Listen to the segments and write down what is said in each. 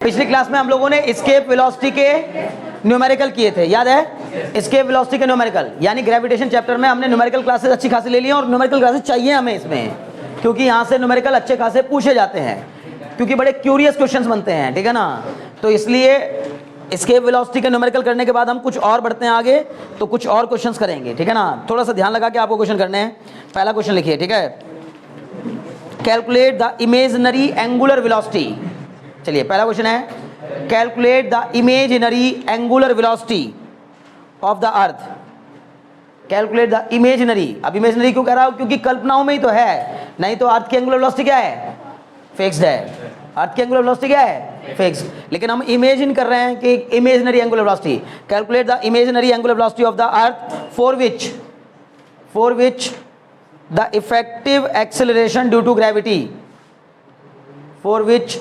पिछली क्लास में हम लोगों ने एस्केप वेलोसिटी के न्यूमेरिकल किए थे, याद है? एस्केप वेलोसिटी के न्यूमेरिकल, यानी ग्रेविटेशन चैप्टर में हमने न्यूमेरिकल क्लासेस अच्छी खासी ले ली और न्यूमेरिकल क्लासेस चाहिए हमें इसमें, क्योंकि यहाँ से न्यूमेरिकल अच्छे खासे पूछे जाते हैं, क्योंकि बड़े क्यूरियस क्वेश्चंस बनते हैं, ठीक है ना। तो इसलिए एस्केप वेलोसिटी के न्यूमेरिकल करने के बाद हम कुछ और बढ़ते हैं आगे, तो कुछ और क्वेश्चंस करेंगे, ठीक है ना। थोड़ा सा ध्यान लगा के आपको क्वेश्चन करने हैं। पहला क्वेश्चन लिखिए, ठीक है। Calculate the imaginary angular velocity. चलिए पहला क्वेश्चन है, calculate the imaginary angular velocity of the earth. Calculate the imaginary. अब इमेजिनरी क्यों कह रहा हूं? क्योंकि कल्पनाओं में ही तो है, नहीं तो अर्थ की एंगुलर वेलोसिटी क्या है? फिक्स्ड है। अर्थ की एंगुलर वेलोसिटी क्या है? फिक्स्ड। लेकिन हम इमेजिन कर रहे हैं कि imaginary angular velocity. Calculate the imaginary angular velocity of the earth for which the effective acceleration due to gravity, for which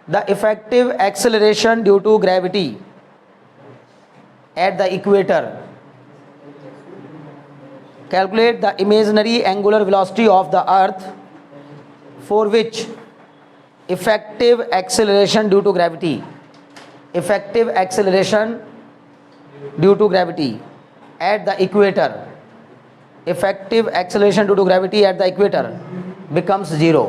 the effective acceleration due to gravity at the equator. Calculate the imaginary angular velocity of the earth for which effective acceleration due to gravity, effective acceleration due to gravity at the equator, effective acceleration due to gravity at the equator becomes zero.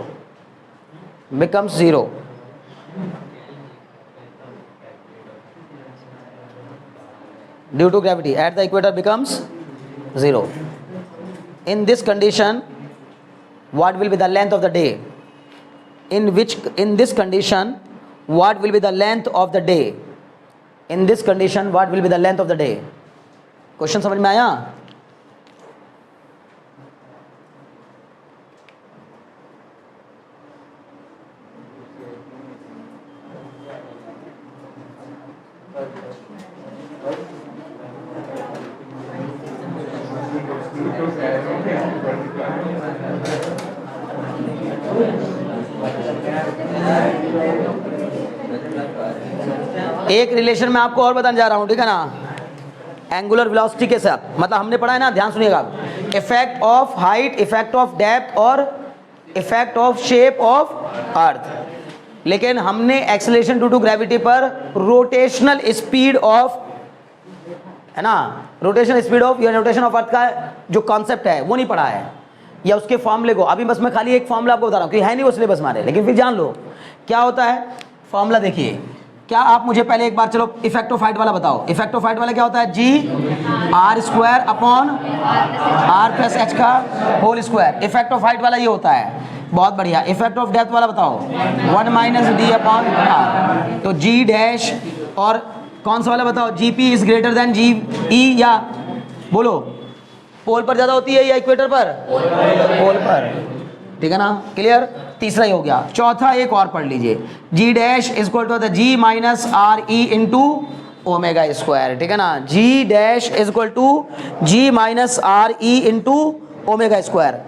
Due to gravity at the equator becomes zero. In this condition, what will be the length of the day? In this condition, what will be the length of the day? In this condition, what will be the length of the day? Question समझ में आया? एक relation में आपको और बताने जा रहा हूं, ठीक है ना, एंगुलर वेलोसिटी के साथ। मतलब हमने पढ़ा है ना, ध्यान सुनिएगा, effect of height, effect of depth और effect of shape of earth. लेकिन हमने एक्सेलरेशन ड्यू टू ग्रेविटी पर रोटेशनल स्पीड ऑफ, है ना, रोटेशनल स्पीड ऑफ या रोटेशन ऑफ अर्थ का जो कॉन्सेप्ट है वो नहीं पढ़ा है, या उसके फॉर्मूले को। अभी बस मैं खाली एक फॉर्मूला आपको बता रहा हूँ कि है नहीं वो सिलेबस मारे, लेकिन फिर जान लो क्या होता है फॉर्मूला। देखिए, क्या आप मुझे पहले एक बार चलो इफेक्ट ऑफ हाइट वाला बताओ। इफेक्ट ऑफ हाइट वाला क्या होता है? G R square upon R plus h का whole square. Effect of height वाला ये होता है। बहुत बढ़िया। इफेक्ट ऑफ डेप्थ वाला बताओ, 1 माइनस डी अपॉन आर। तो जी डैश, और कौन सा वाला बताओ? G P is greater than g E, या बोलो पोल पर ज़्यादा होती है या इक्वेटर पर? पोल पर, ठीक है ना, क्लियर। तीसरा ही हो गया। चौथा एक और पढ़ लीजिए, g dash is equal to the g minus R E into omega square, ठीक है ना। G dash is equal to ji minus R E into omega square.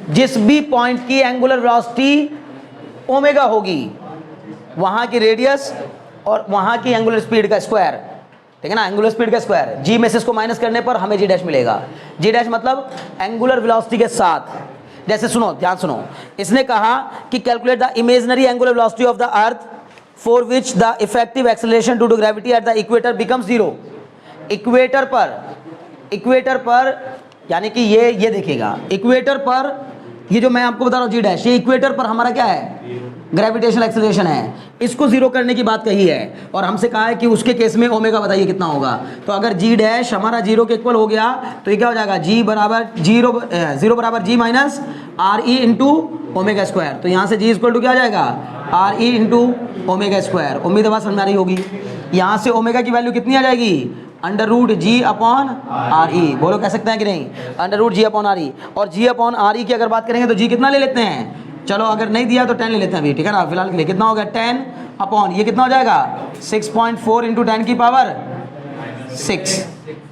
जिस भी पॉइंट की एंगुलर वेलोसिटी ओमेगा होगी, वहां की रेडियस और वहां की एंगुलर स्पीड का स्क्वायर, ठीक है ना, एंगुलर स्पीड का स्क्वायर। जी में से इसको माइनस करने पर हमें जी डैश मिलेगा। जी डैश मतलब एंगुलर वेलोसिटी के साथ। जैसे सुनो, ध्यान सुनो, इसने कहा कि calculate the imaginary angular velocity of the earth for which the effective acceleration due to gravity at the equator becomes zero. Equator पर यानी कि ये देखिएगा, इक्वेटर पर ये जो मैं आपको बता रहा हूँ जी डैश, ये इक्वेटर पर हमारा क्या है? ग्रेविटेशनल एक्सेलरेशन है। इसको जीरो करने की बात कही है और हमसे कहा है कि उसके केस में ओमेगा बताइए कितना होगा। तो अगर जी डैश हमारा जीरो के इक्वल हो गया तो ये क्या हो जाएगा? जी बराबर जीरो बराबर जी minus R E into omega square. तो यहाँ से जी इक्वल टू क्या आ जाएगा? R E into omega square. उम्मीद है बात समझ में आ रही होगी। यहाँ से ओमेगा की वैल्यू कितनी आ जाएगी? अंडर रूट जी अपॉन आर ई। बोलो कह सकते हैं कि नहीं? अंडर रूट जी अपॉन आर ई। और जी अपॉन आर ई की अगर बात करेंगे तो जी कितना ले लेते हैं? चलो अगर नहीं दिया तो 10 ले लेते हैं अभी, ठीक है ना, फिलहाल के लिए। कितना हो गया? 10 अपॉन ये कितना हो जाएगा? 6.4 इंटू 10 की पावर 6।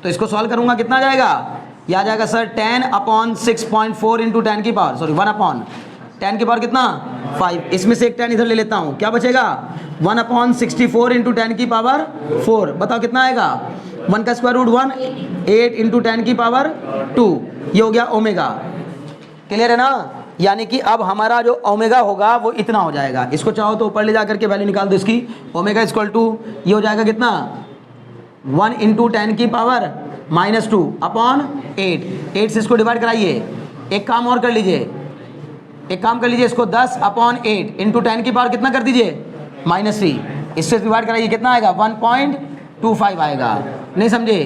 तो इसको सॉल्व करूंगा, कितना आ जाएगा? यह आ जाएगा सर 10 अपॉन 6.4 इंटू 10 की पावर, सॉरी 1 अपॉन 10 की पावर कितना? 5। इसमें से एक 10 इधर ले लेता हूँ, क्या बचेगा? 1 अपॉन 64 इंटू 10 की पावर 4। बताओ कितना आएगा? 1 का स्क्वायर रूट 1, 8 इंटू 10 की पावर 2। ये हो गया ओमेगा। क्लियर है ना? यानी कि अब हमारा जो ओमेगा होगा वो इतना हो जाएगा। इसको चाहो तो ऊपर ले जा करके वैल्यू निकाल दो इसकी। ओमेगा इक्वल टू ये हो जाएगा कितना 1 इंटू 10 की पावर -2 अपॉन 8 से इसको डिवाइड कराइए। एक काम और कर लीजिए, एक काम कर लीजिए, इसको 10 अपॉन 8 इंटू 10 की पावर कितना कर दीजिए -3। इससे डिवाइड कराइए कितना आएगा 1.25 आएगा। नहीं समझे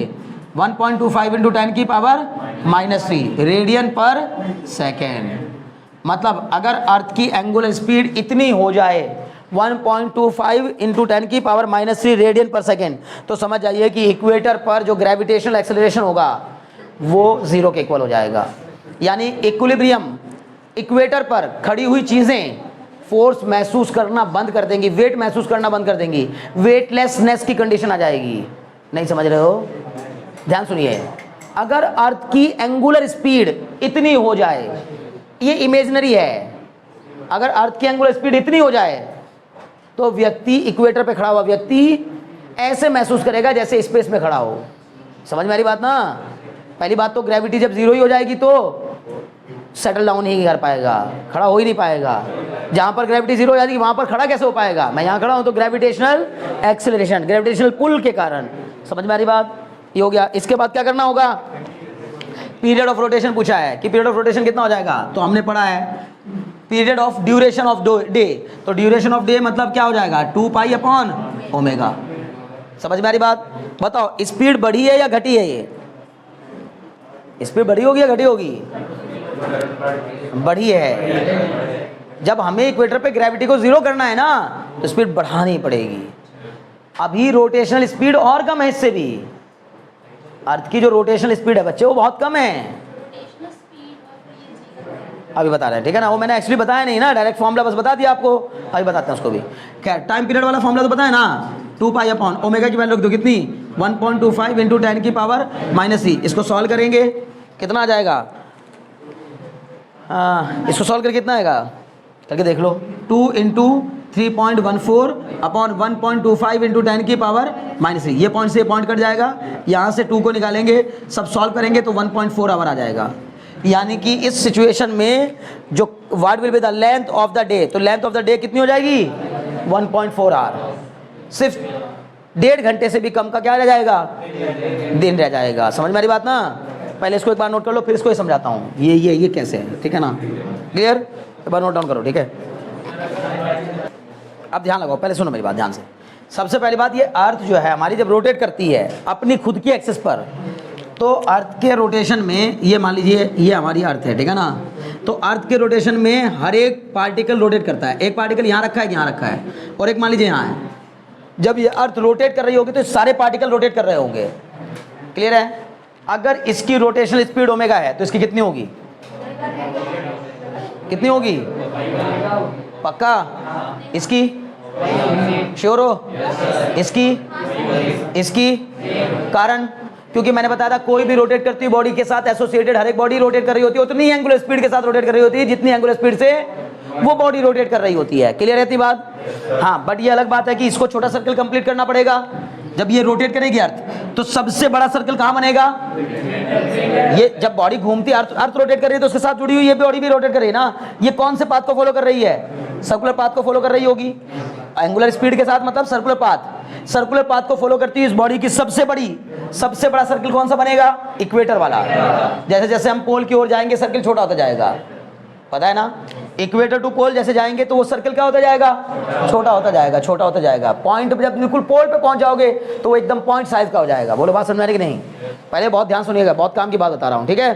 1.25 इंटू 10 की पावर -3 रेडियन पर सेकेंड। मतलब अगर अर्थ की एंगुलर स्पीड इतनी हो जाए 1.25 इंटू 10 की पावर -3 रेडियन पर सेकेंड, तो समझ जाइए कि इक्वेटर पर जो ग्रेविटेशनल एक्सेलरेशन होगा वो 0 के इक्वल हो जाएगा। यानी इक्विलिब्रियम, इक्वेटर पर खड़ी हुई चीज़ें फोर्स महसूस करना बंद कर देंगी, वेट महसूस करना बंद कर देंगी, वेटलेसनेस की कंडीशन आ जाएगी। नहीं समझ रहे हो, ध्यान सुनिए। अगर अर्थ की एंगुलर स्पीड इतनी हो जाए, ये इमेजिनरी है, अगर अर्थ की एंगुलर स्पीड इतनी हो जाए तो व्यक्ति, इक्वेटर पे खड़ा हुआ व्यक्ति ऐसे महसूस करेगा जैसे स्पेस में खड़ा हो। समझ में आ रही बात ना। पहली बात तो ग्रेविटी जब जीरो ही हो जाएगी तो सेटल डाउन ही कर पाएगा, खड़ा हो ही नहीं पाएगा। जहाँ पर ग्रेविटी जीरो हो जाएगी वहाँ पर खड़ा कैसे हो पाएगा। मैं यहाँ खड़ा हूँ तो ग्रेविटेशनल एक्सेलरेशन, ग्रेविटेशनल पुल के कारण। समझ में आ रही बात, ये हो गया। इसके बाद क्या करना होगा, पीरियड ऑफ रोटेशन पूछा है कि पीरियड ऑफ रोटेशन कितना हो जाएगा, तो हमने पढ़ा है period of duration of day, तो ड्यूरेशन ऑफ डे मतलब क्या हो जाएगा 2 पाई अपॉन ओमेगा। समझ में आ रही बात। बताओ स्पीड बढ़ी है या घटी है, ये स्पीड बढ़ी होगी या घटी होगी, बढ़ी है। जब हमें इक्वेटर पे ग्रेविटी को जीरो करना है ना तो स्पीड बढ़ानी पड़ेगी। अभी रोटेशनल स्पीड और कम है, इससे भी अर्थ की जो रोटेशनल स्पीड है बच्चे वो बहुत कम है। अभी बता रहे हैं, ठीक है ना। वो मैंने एक्चुअली बताया नहीं ना, डायरेक्ट फॉर्मूला बस बता दिया आपको, अभी बताते हैं उसको भी। खैर टाइम पीरियड वाला फॉर्मूला तो बताया ना, 2 पाई अपॉन ओमेगा की वैल्यू रख दो कितनी 1.25 इंटू 10 की पावर -3। इसको सॉल्व करेंगे कितना आ जाएगा, इसको सॉल्व करके कितना आएगा करके देख लो। 2 इंटू 3.14 अपॉन 1.25 इंटू 10 की पावर -3। ये पॉइंट से पॉइंट कट जाएगा, यहाँ से 2 को निकालेंगे, सब सॉल्व करेंगे तो 1.4 आवर आ जाएगा। यानी कि इस सिचुएशन में जो what will be the length of the day, तो लेंथ ऑफ द डे कितनी हो जाएगी 1.4 आवर। सिर्फ 1.5 घंटे से भी कम का क्या रह जाएगा, दिन रह जाएगा। समझ में आ रही बात ना। पहले इसको एक बार नोट कर लो, फिर इसको ही समझाता हूँ ये कैसे है, ठीक है ना। क्लियर, एक बार नोट डाउन करो, ठीक है। अब ध्यान लगाओ, पहले सुनो मेरी बात ध्यान से। सबसे पहली बात, ये अर्थ जो है हमारी जब रोटेट करती है अपनी खुद की एक्सिस पर, तो अर्थ के रोटेशन में, ये मान लीजिए ये हमारी अर्थ है, ठीक है ना। तो अर्थ के रोटेशन में हर एक पार्टिकल रोटेट करता है। एक पार्टिकल यहाँ रखा है, यहाँ रखा है, और एक मान लीजिए यहाँ है। जब ये अर्थ रोटेट कर रही होगी तो सारे पार्टिकल रोटेट कर रहे होंगे। क्लियर है। अगर इसकी रोटेशनल स्पीड ओमेगा है तो इसकी कितनी होगी, कितनी होगी पक्का, इसकी श्योर हो, इसकी कारण, क्योंकि मैंने बताया था कोई भी रोटेट करती हुई बॉडी के साथ एसोसिएटेड हर एक बॉडी रोटेट कर रही होती है, उतनी एंगुलर स्पीड के साथ रोटेट कर रही होती है जितनी एंगुलर स्पीड से वो बॉडी रोटेट कर रही होती है। क्लियर रहती बात। हाँ, बट ये अलग बात है कि इसको छोटा सर्कल कंप्लीट करना पड़ेगा। जब ये रोटेट करेगी अर्थ तो सबसे बड़ा सर्कल कहाँ बनेगा, ये जब बॉडी घूमती है, अर्थ रोटेट कर रही है तो उसके साथ जुड़ी हुई ये बॉडी भी रोटेट कर रही है ना। ये कौन से पाथ को फॉलो कर रही है, सर्कुलर पाथ को फॉलो कर रही होगी। एंगुलर स्पीड के साथ मतलब सर्कुलर पाथ को फॉलो करती है इस बॉडी की सबसे बड़ा सर्कल कौन सा बनेगा, इक्वेटर वाला। जैसे जैसे हम पोल की ओर जाएंगे सर्कल छोटा होता जाएगा, पता है ना। इक्वेटर टू पोल जैसे जाएंगे तो वो सर्कल क्या होता जाएगा, छोटा होता जाएगा। पॉइंट पे जब बिल्कुल पोल पे पहुंच जाओगे तो वो एकदम पॉइंट साइज का हो जाएगा। बोलो बात समझ में आ रही कि नहीं। पहले बहुत ध्यान सुनिएगा, बहुत काम की बात बता रहा हूँ, ठीक है।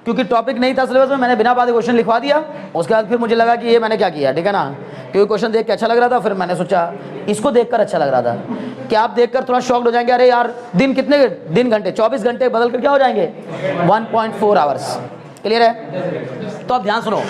क्योंकि टॉपिक नहीं था सिलेबस में, मैंने बिना बात क्वेश्चन लिखवा दिया। उसके बाद फिर मुझे लगा कि ये मैंने क्या किया, ठीक है ना। क्योंकि क्वेश्चन देख के अच्छा लग रहा था, फिर मैंने सोचा इसको देखकर अच्छा लग रहा था कि आप देखकर थोड़ा शॉक्ड हो जाएंगे। अरे यार दिन कितने दिन घंटे, 24 घंटे बदल कर क्या हो जाएंगे 1.4 आवर्स। क्लियर है। तो अब ध्यान सुनो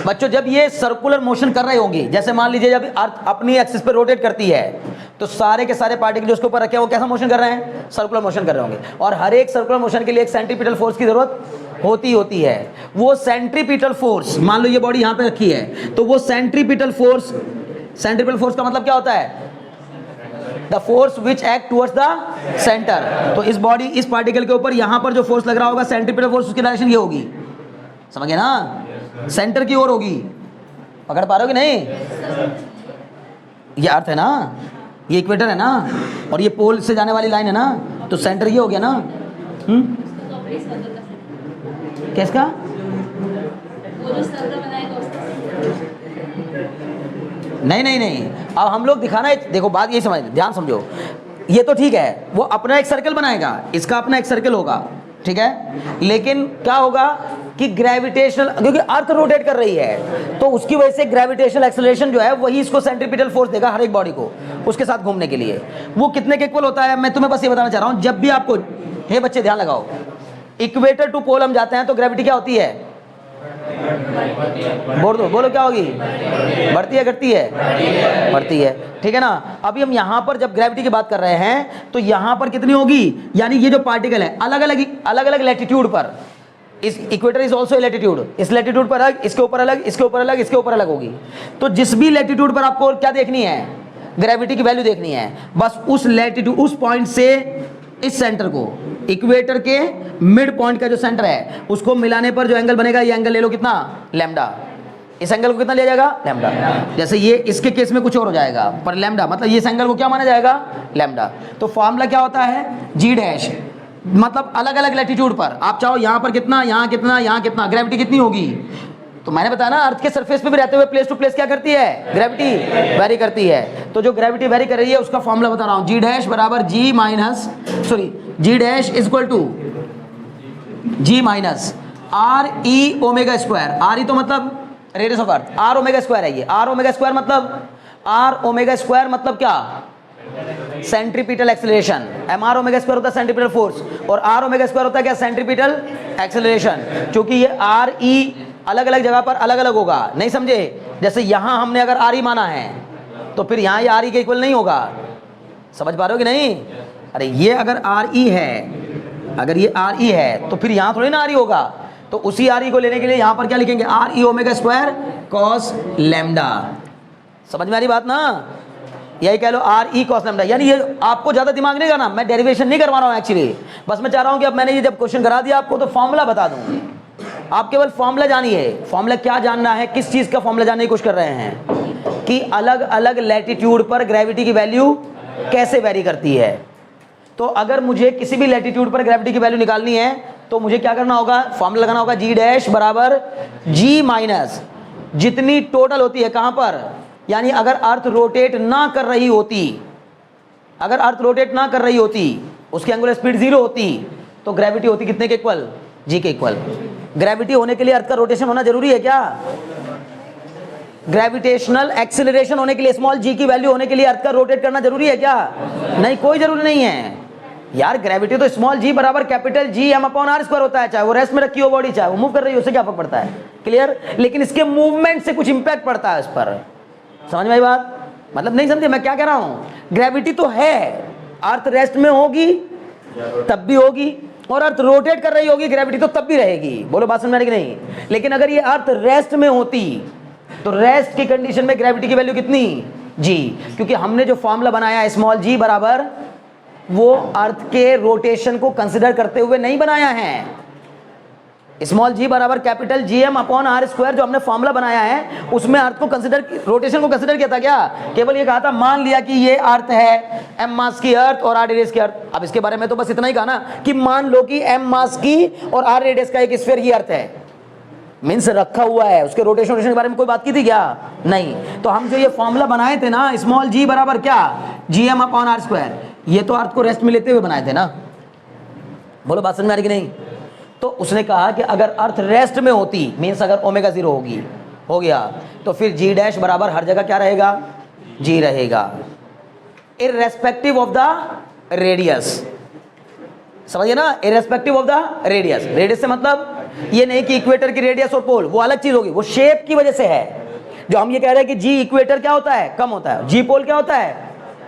बच्चों, जब ये सर्कुलर मोशन कर रही होगी, जैसे मान लीजिए जब अर्थ अपनी एक्सिस पर रोटेट करती है तो सारे के सारे पार्टिकल जो उसके ऊपर रखे हैं वो कैसा मोशन कर रहे हैं, सर्कुलर मोशन कर रहे होंगे। और हर एक सर्कुलर मोशन के लिए एक सेंट्रीपिटल फोर्स की जरूरत होती है। वो सेंट्रीपिटल फोर्स, मान लो ये बॉडी यहाँ पे रखी है तो वो सेंट्रीपिटल फोर्स का मतलब क्या होता है, the force which act towards the centre. तो इस पार्टिकल के ऊपर यहाँ पर जो फोर्स लग रहा होगा सेंट्रीपिटल फोर्स, उसकी डायरेक्शन ये होगी। समझ गए ना। सेंटर की ओर होगी। पकड़ पा रहे हो कि नहीं? ये अर्थ है ना, ये इक्वेटर है ना, और ये पोल से जाने वाली लाइन है ना, तो सेंटर ये हो गया ना। किसका? नहीं नहीं नहीं, अब हम लोग दिखाना है, देखो बात ये समझ, ध्यान समझो। ये तो ठीक है, वो अपना एक सर्कल बनाएगा, इसका अपना एक सर्कल होगा, ठीक है, लेकिन क्या होगा कि ग्रेविटेशनल, क्योंकि अर्थ रोटेट कर रही है तो उसकी वजह से ग्रेविटेशनल एक्सेलरेशन जो है वही इसको सेंट्रीपिटल फोर्स देगा हर एक बॉडी को उसके साथ घूमने के लिए। वो कितने के इक्वल होता है, मैं तुम्हें बस ये बताना चाह रहा हूं। जब भी आपको, हे बच्चे ध्यान लगाओ, इक्वेटर टू पोल हम जाते हैं तो ग्रेविटी क्या होती है? बोलो क्या होगी? बढ़ती है घटती है? बढ़ती है, ठीक है ना। अभी हम यहां पर जब ग्रेविटी की बात कर रहे हैं तो यहां पर कितनी होगी, यानी ये जो पार्टिकल है अलग अलग लैटिट्यूड पर, इस इक्वेटर इज ऑल्सो लैटिट्यूड, इस लैटिट्यूड पर अलग, इसके ऊपर अलग, इसके ऊपर अलग, इसके ऊपर अलग होगी। तो जिस भी लैटिट्यूड पर आपको क्या देखनी है, ग्रेविटी की वैल्यू देखनी है, बस उस लैटिट्यूड, उस पॉइंट से इस सेंटर को, इक्वेटर के मिड पॉइंट का जो सेंटर है उसको मिलाने पर जो एंगल बनेगा, ये एंगल ले लो कितना, लैम्डा। इस एंगल को कितना लिया जाएगा, लैम्डा। जैसे ये इसके केस में कुछ और हो जाएगा, पर लैम्डा मतलब इस एंगल को क्या माना जाएगा, लैम्डा। तो फॉर्मूला क्या होता है, जी डैश, मतलब अलग अलग लैटिट्यूड पर आप चाहो यहां पर कितना, यहां कितना, यहां कितना, ग्रेविटी कितनी होगी। तो मैंने बताया ना, अर्थ के सरफेस पे भी रहते हुए प्लेस टू प्लेस क्या करती है, ग्रेविटी वेरी करती है। तो जो ग्रेविटी वेरी कर रही है उसका फॉर्मूला बता रहा हूं, जी डैश बराबर जी minus, sorry, G dash is equal to ji minus R E omega square. R E तो मतलब radius of earth, R omega square है ये। आर ओमेगा स्क्वायर मतलब, आर ओमेगा स्क्वायर मतलब क्या, centripetal acceleration. M R omega square होता है centripetal force, और आर ओमेगा स्क्वायर होता है क्या, सेंट्रीपिटल एक्सेलरेशन। क्योंकि ये आर ई अलग अलग जगह पर अलग अलग होगा, नहीं समझे। जैसे यहां हमने अगर आर ई माना है तो फिर यहां ये आर ई के इक्वल नहीं होगा, समझ पा रहे हो कि नहीं। अरे ये अगर आर ई है, अगर ये आर ई है तो फिर यहां थोड़ी ना आर ई होगा। तो उसी आर ई को लेने के लिए यहां पर क्या लिखेंगे, are E omega square cos lambda. समझ में आ रही बात ना, यही कह लो आर ई कॉस लैम्डा। यानी ये आपको ज्यादा दिमाग नहीं करना, मैं डेरिवेशन नहीं करवा रहा हूं एक्चुअली, बस मैं चाह रहा हूं कि अब मैंने ये जब क्वेश्चन करा दिया आपको तो फॉर्मूला बता दूं, आप केवल फॉर्मूला जानिए। फॉर्मूला क्या जानना है, किस चीज का फॉर्मूला जानने की कोशिश कर रहे हैं कि अलग अलग लैटिट्यूड पर ग्रेविटी की वैल्यू कैसे वेरी करती है। तो अगर मुझे किसी भी लैटिट्यूड पर ग्रेविटी की वैल्यू निकालनी है तो मुझे क्या करना होगा, फॉर्मूला लगाना होगा, जी डैश बराबर जी माइनस जितनी टोटल होती है कहां पर, यानी अगर अर्थ रोटेट ना कर रही होती, अगर अर्थ रोटेट ना कर रही होती, उसकी एंगुलर स्पीड 0 होती, तो ग्रेविटी होती कितने के इक्वल, जी के इक्वल। ग्रेविटी होने के लिए अर्थ का रोटेशन होना जरूरी है क्या, ग्रेविटेशनल एक्सीलरेशन होने के लिए, स्मॉल जी की वैल्यू होने के लिए अर्थ का रोटेट करना जरूरी है क्या, नहीं, कोई जरूरी नहीं है यार। ग्रेविटी तो स्मॉल जी बराबर capital G M upon R square होता है, चाहे वो रेस्ट में रखी हो बॉडी, चाहे वो मूव कर रही हो, उससे क्या फर्क पड़ता है, क्लियर। लेकिन इसके मूवमेंट से कुछ इंपैक्ट पड़ता है इस पर, समझ में आई बात, मतलब नहीं समझे मैं क्या कह रहा हूं। ग्रेविटी तो है, अर्थ रेस्ट में होगी तब भी होगी, और अर्थ रोटेट कर रही होगी ग्रेविटी तो तब भी रहेगी। बोलो बात समझ में आ रही कि नहीं। लेकिन अगर ये अर्थ रेस्ट में होती तो रेस्ट की कंडीशन में ग्रेविटी की वैल्यू कितनी, जी, क्योंकि हमने जो फॉर्मूला बनाया स्मॉल जी बराबर, वो अर्थ के रोटेशन को कंसिडर करते हुए नहीं बनाया है। स्मॉल जी बराबर capital G M upon R square जो हमने फॉर्मूला बनाया है उसमें अर्थ को कंसिडर, रोटेशन को कंसिडर किया था क्या, केवल ये कहा था, मान लिया कि ये अर्थ है एम मास की अर्थ और आर रेडियस की अर्थ। अब इसके बारे में तो बस इतना ही कहा ना कि मान लो कि एम मास की और आर रेडियस का एक स्फीयर ये अर्थ है, मीन्स रखा हुआ है, उसके रोटेशन के बारे में कोई बात की थी क्या, नहीं। तो हम जो ये फॉर्मूला बनाए थे ना, स्मॉल जी बराबर क्या, G M upon R square, ये तो अर्थ को रेस्ट में लेते हुए बनाए थे ना। बोलो बात समझ में आ रही कि नहीं। तो उसने कहा कि अगर अर्थ रेस्ट में होती, मीन्स अगर ओमेगा 0 होगी, हो गया, तो फिर जी डैश बराबर हर जगह क्या रहेगा, जी रहेगा, इररेस्पेक्टिव ऑफ द रेडियस। समझिए ना, irrespective of the radius. Radius से मतलब ये नहीं कि इक्वेटर की रेडियस और पोल वो अलग चीज होगी, वो शेप की वजह से है। जो हम ये कह रहे हैं कि जी इक्वेटर क्या होता है, कम होता है, जी पोल क्या होता है,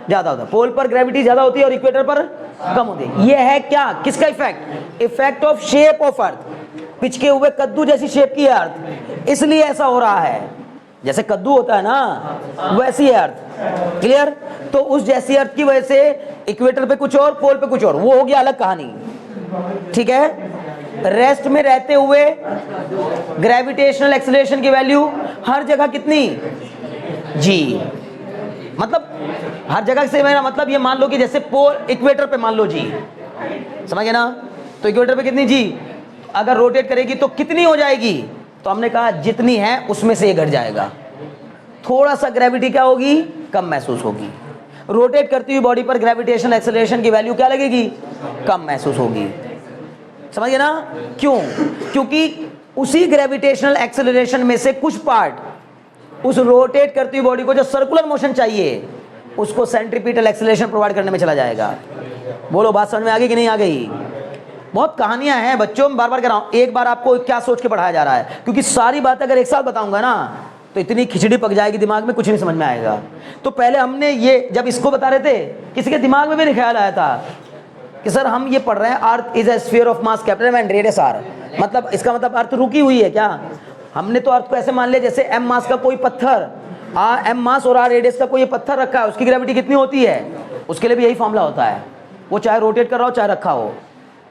ज्यादा होता है। पोल पर ग्रेविटी ज्यादा होती है और इक्वेटर पर कम होती है। ये है क्या, किसका effect, effect of shape of earth. पिचके हुए कद्दू जैसी शेप की अर्थ, इसलिए ऐसा हो रहा है। जैसे कद्दू होता है ना, वैसी है अर्थ, क्लियर। तो उस जैसी अर्थ की वजह से इक्वेटर पे कुछ और, पोल पे कुछ और, वो हो गया अलग कहानी, ठीक है। रेस्ट में रहते हुए ग्रेविटेशनल एक्सेलरेशन की वैल्यू हर जगह कितनी, जी। मतलब हर जगह से मेरा मतलब ये मान लो कि जैसे पोल इक्वेटर पे मान लो जी, समझ गए ना, तो इक्वेटर पे कितनी जी, अगर रोटेट करेगी तो कितनी हो जाएगी, तो हमने कहा जितनी है उसमें से ये घट जाएगा, थोड़ा सा ग्रेविटी क्या होगी, कम महसूस होगी। रोटेट करती हुई बॉडी पर ग्रेविटेशनल एक्सेलरेशन की वैल्यू क्या लगेगी, कम महसूस होगी। समझ गए ना, क्यों, क्योंकि उसी ग्रेविटेशनल एक्सेलरेशन में से कुछ पार्ट उस रोटेट करती हुई बॉडी को जो सर्कुलर मोशन चाहिए उसको सेंट्रीपिटल एक्सेलरेशन प्रोवाइड करने में चला जाएगा। बोलो बात समझ में आ गई कि नहीं आ गई। बहुत कहानियां हैं बच्चों, मैं बार बार कह रहा हूं, एक बार आपको क्या सोच के पढ़ाया जा रहा है, क्योंकि सारी बात अगर एक साथ बताऊंगा ना तो इतनी खिचड़ी पक जाएगी दिमाग में, कुछ नहीं समझ में आएगा। तो पहले हमने ये जब इसको बता रहे थे, किसी के दिमाग में भी नहीं ख्याल आया था कि सर हम ये पढ़ रहे हैं earth is a sphere of mass capital and radius R, मतलब इसका मतलब अर्थ रुकी हुई है क्या। हमने तो अर्थ को ऐसे मान लिया जैसे m मास का कोई पत्थर, m मास और r रेडियस का कोई पत्थर रखा है, उसकी ग्रेविटी कितनी होती है, उसके लिए भी यही फॉर्मूला होता है, वो चाहे रोटेट कर रहा हो चाहे रखा हो।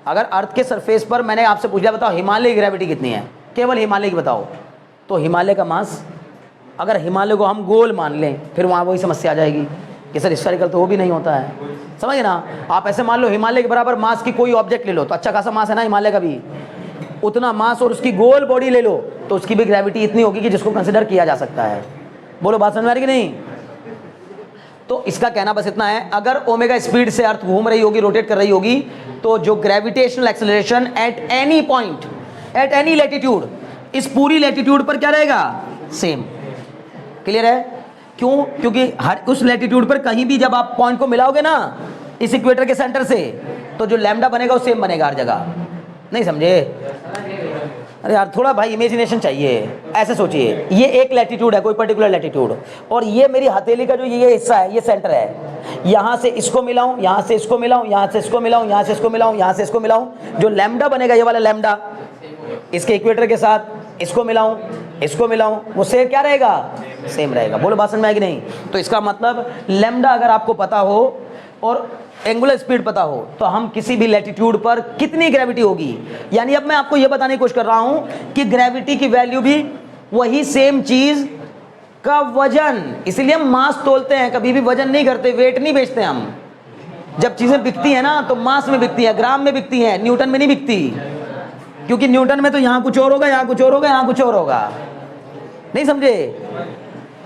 अगर अर्थ के सरफेस पर मैंने आपसे पूछ लिया बताओ हिमालय की ग्रेविटी कितनी है, केवल हिमालय की बताओ, तो हिमालय का मास, अगर हिमालय को हम गोल मान लें फिर वहाँ वही समस्या आ जाएगी कि सर स्फेरिकल तो वो भी नहीं होता है। समझिए ना, आप ऐसे मान लो हिमालय के बराबर मास की कोई ऑब्जेक्ट ले लो, तो अच्छा खासा मास है ना हिमालय का भी, उतना मास और उसकी गोल बॉडी ले लो तो उसकी भी ग्रेविटी इतनी होगी कि जिसको कंसिडर किया जा सकता है। बोलो बात समझ में आ रही कि नहीं। तो इसका कहना बस इतना है, अगर ओमेगा स्पीड से अर्थ घूम रही होगी, रोटेट कर रही होगी, तो जो gravitational acceleration at any point, at any latitude, इस पूरी लैटिट्यूड पर क्या रहेगा, सेम। क्लियर है, क्यों, क्योंकि हर उस लैटिट्यूड पर कहीं भी जब आप पॉइंट को मिलाओगे ना इस इक्वेटर के सेंटर से, तो जो लैम्डा बनेगा वो सेम बनेगा हर जगह। नहीं समझे, अरे यार थोड़ा भाई इमेजिनेशन चाहिए। ऐसे सोचिए, ये एक लैटिट्यूड है, कोई पर्टिकुलर लैटिट्यूड, और ये मेरी हथेली का जो ये हिस्सा है ये सेंटर है, यहाँ से इसको मिलाऊं, यहाँ से इसको मिलाऊं, यहाँ से इसको मिलाऊं, यहाँ से इसको मिलाऊं, यहाँ से इसको मिलाऊं, जो लैम्डा बनेगा ये वाला लैम्डा इसके इक्वेटर के साथ इसको मिलाऊं, इसको मिलाऊं, वो सेम क्या रहेगा, सेम रहेगा। बोलो बात समझ में आएगी नहीं। तो इसका मतलब लैम्डा अगर आपको पता हो और एंगुलर स्पीड पता हो तो हम किसी भी लैटिट्यूड पर कितनी ग्रेविटी होगी, यानी अब मैं आपको यह बताने की कोशिश कर रहा हूं कि ग्रेविटी की वैल्यू भी वही सेम चीज का वजन, इसलिए हम मास तोलते हैं, कभी भी वजन नहीं करते, वेट नहीं बेचते हम। जब चीजें बिकती है ना तो मास में बिकती है, ग्राम में बिकती है, न्यूटन में नहीं बिकती, क्योंकि न्यूटन में तो यहां कुछ और होगा, यहां कुछ और होगा, यहां कुछ और होगा। नहीं समझे,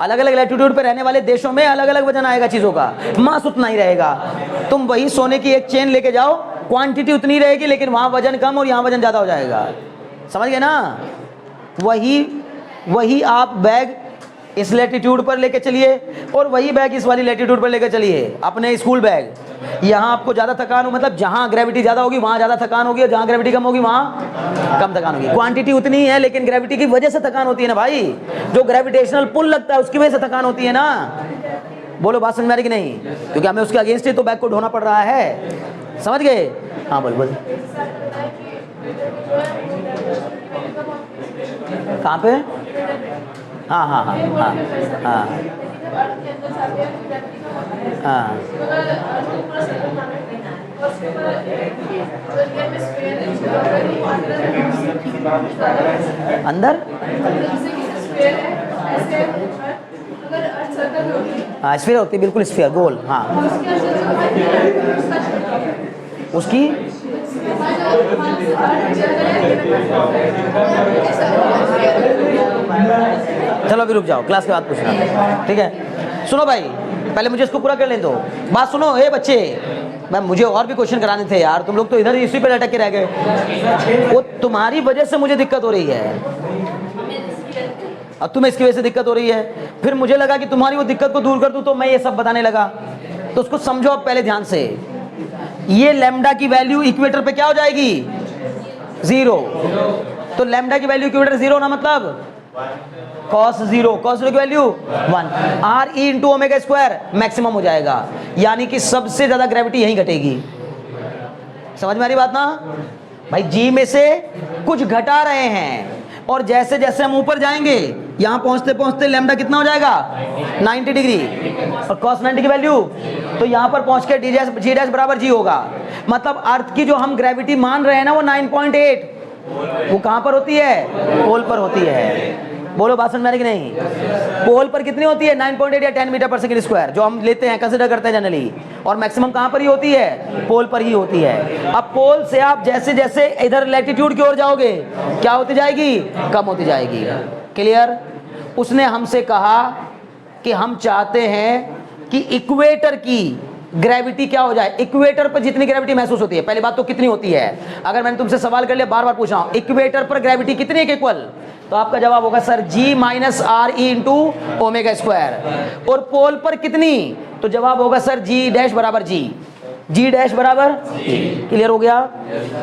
अलग अलग लैटिट्यूड पे रहने वाले देशों में अलग अलग वजन आएगा चीजों का, मास उतना ही रहेगा। तुम वही सोने की एक चेन लेके जाओ, क्वांटिटी उतनी रहेगी, लेकिन वहां वजन कम और यहाँ वजन ज्यादा हो जाएगा। समझ गए ना, वही आप बैग इस लैटिट्यूड पर लेके चलिए और वही बैग इस वाली लैटिट्यूड पर लेके चलिए, अपने स्कूल बैग। यहाँ आपको ज़्यादा थकान हो, मतलब जहाँ ग्रेविटी ज़्यादा होगी वहाँ ज़्यादा थकान होगी, और जहाँ ग्रेविटी कम होगी वहाँ कम थकान होगी। क्वांटिटी उतनी ही है, लेकिन ग्रेविटी की वजह से थकान होती है ना भाई, जो ग्रेविटेशनल पुल लगता है उसकी वजह से थकान होती है ना। बोलो बात समझ में आ रही कि नहीं, क्योंकि हमें उसके अगेंस्ट ही तो बैग को ढोना पड़ रहा है। समझ गए, हाँ बोल बोल। कहाँ पे, हाँ हाँ हाँ हाँ हाँ हाँ, अंदर हाँ स्फीयर होती है, बिल्कुल स्फीयर गोल। हाँ उसकी चलो अभी रुक जाओ, क्लास के बाद पूछना, ठीक है। सुनो भाई, पहले मुझे इसको पूरा कर लें दो। बात सुनो, ए बच्चे, मैं मुझे और भी क्वेश्चन कराने थे यार, तुम लोग तो इधर इसी पे लटक के रह गए। वो तुम्हारी वजह से मुझे दिक्कत हो रही है, अब तुम्हें इसकी वजह से दिक्कत हो रही है, फिर मुझे लगा कि तुम्हारी वो दिक्कत को दूर कर दूं, तो मैं ये सब बताने लगा। तो उसको समझो अब पहले ध्यान से, ये लैम्डा की वैल्यू इक्वेटर पे क्या हो जाएगी, 0। तो लैम्डा की वैल्यू इक्वेटर 0 ना, मतलब cos 0 की value 1, are E into omega square maximum हो जाएगा, यानी कि सबसे ज्यादा ग्रेविटी यहीं घटेगी। समझ में आ रही बात ना भाई, जी में से कुछ घटा रहे हैं, और जैसे जैसे हम ऊपर जाएंगे यहां पहुंचते पहुंचते लैम्डा कितना हो जाएगा, 90 डिग्री, और cos 90 की वैल्यू, तो यहां पर पहुंच के जी डैश बराबर जी होगा। मतलब अर्थ की जो हम ग्रेविटी मान रहे हैं ना वो 9.8, वो कहाँ पर होती है? पोल पर होती है। बोलो बात समझ में आ रही कि नहीं? पोल पर कितनी होती है? 9.8 या 10 मीटर पर सेकंड स्क्वायर, जो हम लेते हैं, कंसिडर करते हैं जनरली। और मैक्सिमम कहाँ पर ही होती है? पोल पर ही होती है। अब पोल से आप जैसे जैसे इधर लैटिट्यूड की ओर जाओगे, क्या होती जाएगी? कम होती जाएगी। क्लियर? उसने हमसे कहा कि हम चाहते हैं कि इक्वेटर की ग्रेविटी क्या हो जाए? इक्वेटर पर जितनी ग्रेविटी महसूस होती है, पहली बात तो कितनी होती है? अगर मैंने तुमसे सवाल कर लिया, बार बार पूछ रहा हूं, इक्वेटर पर ग्रेविटी कितनी है इक्वल, तो आपका जवाब होगा sir G minus R E into omega square. और पोल पर कितनी, तो जवाब होगा सर G डैश बराबर G, G डैश बराबर G। क्लियर हो गया?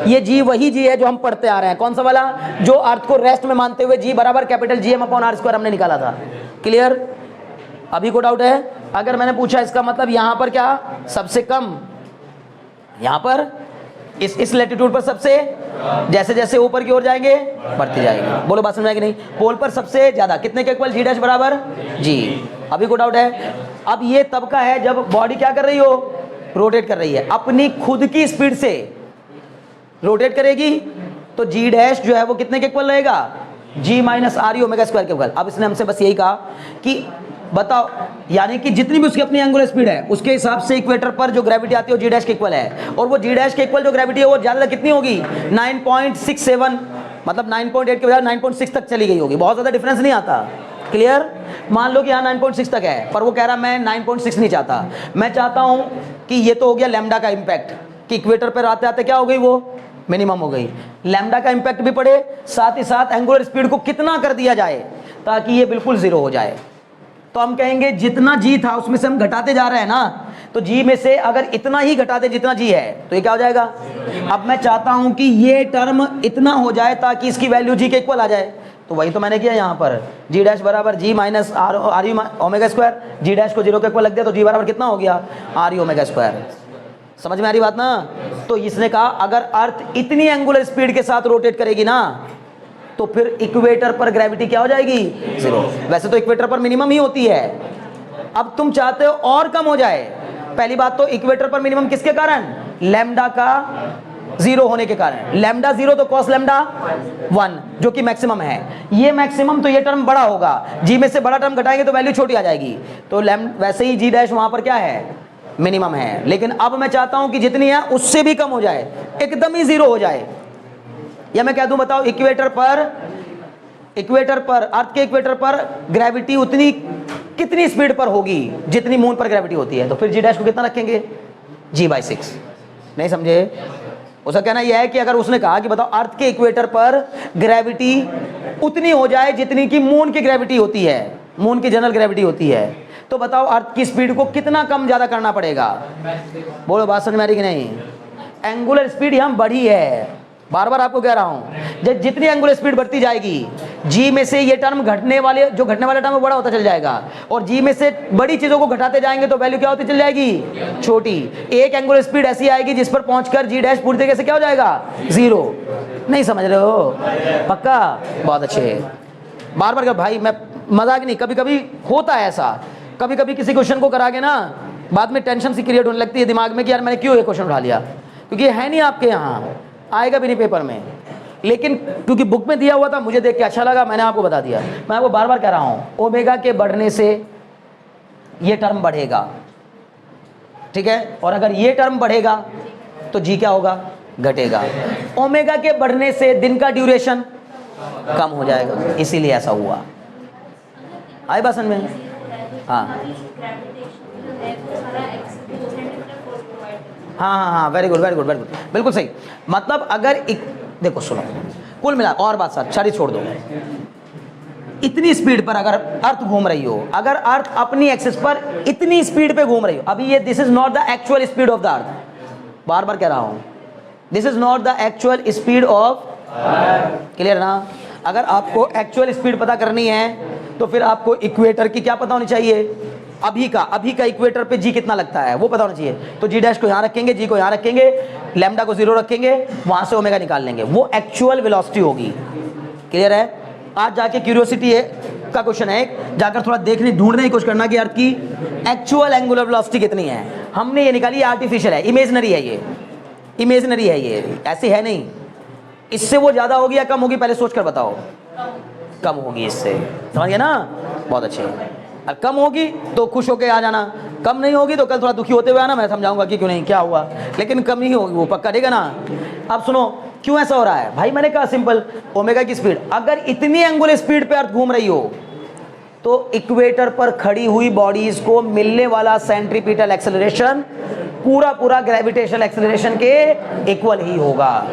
ये G वही G है जो हम पढ़ते आ रहे हैं। कौन सा वाला? जो अर्थ को रेस्ट में मानते हुए G बराबर capital GM upon R square हमने निकाला था। क्लियर? अभी को डाउट है? अगर मैंने पूछा इसका मतलब यहां पर क्या सबसे कम, यहां पर इस लैटिट्यूड पर सबसे, जैसे जैसे ऊपर की ओर जाएंगे बढ़ती जाएगी। बोलो बात समझ में आएगी नहीं? पोल पर सबसे ज्यादा, कितने के इक्वल? G डैश बराबर G। अभी को डाउट है? अब ये तब का है जब बॉडी क्या कर रही हो? रोटेट कर रही है, अपनी खुद की स्पीड से रोटेट करेगी, तो G डैश जो है वो कितने के इक्वल रहेगा? G minus R E omega square के इक्वल। अब इसने हमसे बस यही कहा कि बताओ, यानी कि जितनी भी उसकी अपनी एंगुलर स्पीड है उसके हिसाब से इक्वेटर पर जो ग्रेविटी आती है वो G डैश के इक्वल है। और वो G डैश के इक्वल जो ग्रेविटी है वो ज्यादा कितनी होगी? 9.67, मतलब 9.8 के बजाय 9.6 तक चली गई होगी। बहुत ज्यादा डिफरेंस नहीं आता। क्लियर? मान लो कि यहाँ 9.6 तक है, पर वो कह रहा मैं 9.6 नहीं चाहता, मैं चाहता हूं कि ये तो हो गया लैम्डा का इम्पैक्ट, कि इक्वेटर पर आते आते क्या हो गई? वो मिनिमम हो गई। लैम्डा का इम्पैक्ट भी पड़े, साथ ही साथ एंगुलर स्पीड को कितना कर दिया जाए ताकि ये बिल्कुल जीरो हो जाए। तो हम कहेंगे जितना G था उसमें से हम घटाते जा रहे हैं ना, तो G में से अगर इतना ही घटा दे जितना G है, तो ये क्या हो जाएगा? अब मैं चाहता हूं कि ये टर्म इतना हो जाए ताकि इसकी वैल्यू G के इक्वल आ जाए, तो वही तो मैंने किया यहाँ पर। G डैश बराबर G minus R E omega square. G dash को 0 के इक्वल लग दिया तो G बराबर कितना हो गया? Are E omega square. समझ में आ रही बात ना? तो इसने कहा अगर अर्थ इतनी एंगुलर स्पीड के साथ रोटेट करेगी ना, तो फिर इक्वेटर पर ग्रेविटी क्या हो जाएगी? जीरो। वैसे तो इक्वेटर पर मिनिमम ही होती है, अब तुम चाहते हो और कम हो जाए। पहली बात तो इक्वेटर पर मिनिमम किसके कारण? लैम्डा का जीरो होने के कारण। लैम्डा जीरो तो कॉस लैम्डा 1 जो कि मैक्सिमम है। ये मैक्सिमम तो ये टर्म बड़ा होगा, G में से बड़ा टर्म घटाएंगे तो वैल्यू छोटी आ जाएगी। तो वैसे ही G डैश वहां पर क्या है? मिनिमम है। लेकिन अब मैं चाहता हूं कि जितनी है उससे भी कम हो जाए, एकदम ही जीरो हो जाए। या मैं कह दूं, बताओ इक्वेटर पर अर्थ के इक्वेटर पर ग्रेविटी उतनी कितनी स्पीड पर होगी जितनी मून पर ग्रेविटी होती है, तो फिर G डैश को कितना रखेंगे? G/6। नहीं समझे? उसका कहना यह है कि अगर उसने कहा कि बताओ अर्थ के इक्वेटर पर ग्रेविटी उतनी हो जाए जितनी की मून की ग्रेविटी होती है, मून की जनरल ग्रेविटी होती है, तो बताओ अर्थ की स्पीड को कितना कम ज्यादा करना पड़ेगा? बोलो बात समझ में आ रही कि नहीं? एंगुलर स्पीड यहां बढ़ी है, बार बार आपको कह रहा हूं, जब जितनी एंगुलर स्पीड बढ़ती जाएगी G में से ये टर्म घटने वाला टर्म बड़ा होता चल जाएगा, और G में से बड़ी चीजों को घटाते जाएंगे तो वैल्यू क्या होती चल जाएगी? छोटी। एक एंगुलर स्पीड ऐसी आएगी जिस पर पहुंचकर G डैश पूरी तरीके से क्या हो जाएगा? जीरो। नहीं समझ रहे हो? पक्का? बहुत अच्छे। बार बार भाई मैं मजाक नहीं, कभी कभी होता है ऐसा, कभी कभी किसी क्वेश्चन को करा के ना बाद में टेंशन सी क्रिएट होने लगती है दिमाग में कि यार मैंने क्यों ये क्वेश्चन उठा लिया, क्योंकि ये है नहीं आपके यहाँ, आएगा भी नहीं पेपर में, लेकिन क्योंकि बुक में दिया हुआ था, मुझे देख के अच्छा लगा, मैंने आपको बता दिया। मैं आपको बार बार कह रहा हूं, ओमेगा के बढ़ने से ये टर्म बढ़ेगा, ठीक है, और अगर ये टर्म बढ़ेगा तो G क्या होगा? घटेगा। ओमेगा के बढ़ने से दिन का ड्यूरेशन कम हो जाएगा, इसीलिए ऐसा हुआ। आई बात समझ में? हाँ, वेरी गुड, बिल्कुल सही। मतलब अगर देखो सुनो, कुल मिला और बात साथ सारी छोड़ दो, इतनी स्पीड पर अगर अर्थ घूम रही हो, अगर अर्थ अपनी एक्सिस पर इतनी स्पीड पे घूम रही हो, अभी ये this is not the actual speed of the earth, बार बार कह रहा हूं, this is not the actual speed of, clear ना? अगर आपको एक्चुअल स्पीड पता करनी है तो फिर आपको इक्वेटर की क्या पता होनी चाहिए? अभी का इक्वेटर पे G कितना लगता है वो पता होना चाहिए। तो G डैश को यहाँ रखेंगे, G को यहाँ रखेंगे, लैम्डा को 0 रखेंगे, वहां से ओमेगा निकाल लेंगे, वो एक्चुअल वेलोसिटी होगी। क्लियर है? आज जाके क्यूरियोसिटी है का क्वेश्चन है, जाकर थोड़ा देखने ढूंढने की कोशिश करना कि अर्थ की एक्चुअल एंगुलर वेलोसिटी कितनी है। हमने ये निकाली, आर्टिफिशियल है, इमेजनरी है, ये इमेजनरी है, ये ऐसी है नहीं, इससे वो ज़्यादा होगी या कम होगी, पहले सोच कर बताओ। कम होगी इससे, समझ गए ना, बहुत अच्छे। और कम होगी तो खुश होके आ जाना, कम नहीं होगी तो कल थोड़ा दुखी होते हुए आना, मैं समझाऊंगा कि क्यों नहीं, क्या हुआ, लेकिन कम नहीं होगी वो पक्का, ठीक है ना। अब सुनो क्यों ऐसा हो रहा है भाई, मैंने कहा सिंपल, ओमेगा की स्पीड, अगर इतनी एंगुलर स्पीड पे अर्थ घूम रही हो तो इक्वेटर पर खड़ी हुई बॉडीज को मिलने वाला सेंट्रीपिटल एक्सेलरेशन पूरा पूरा ग्रेविटेशनल एक्सेलरेशन के इक्वल ही होगा।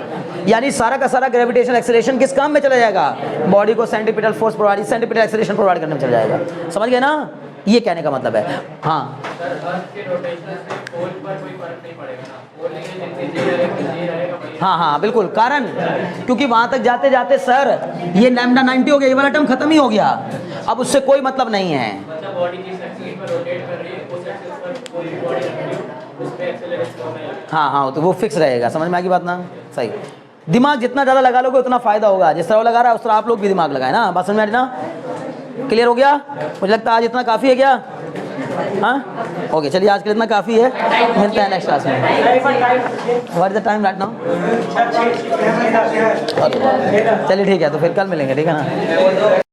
यानी सारा का सारा ग्रेविटेशनल एक्सेलरेशन किस काम में चला जाएगा, बॉडी को centripetal force provide, centripetal acceleration provide करने में चला जाएगा। समझ गए ना, ये कहने का मतलब है। हाँ हाँ हाँ बिल्कुल, कारण क्योंकि वहां तक जाते जाते सर ये लैम्डा 90 हो गया, ये वाला टर्म खत्म ही हो गया, अब उससे कोई मतलब नहीं है। हाँ हाँ तो वो फिक्स रहेगा, समझ में आ गई बात ना, सही। दिमाग जितना ज़्यादा लगा लोगे उतना फायदा होगा, जिस तरह वो लगा रहा है उस तरह आप लोग भी दिमाग लगाए ना, बात समझ में आ रही ना, क्लियर हो गया। मुझे लगता है आज इतना काफ़ी है क्या, हाँ ओके, चलिए आज के लिए इतना काफ़ी है, मिलते हैं नेक्स्ट क्लास में। What is the time right now, चलिए ठीक है, तो फिर कल मिलेंगे, ठीक है ना।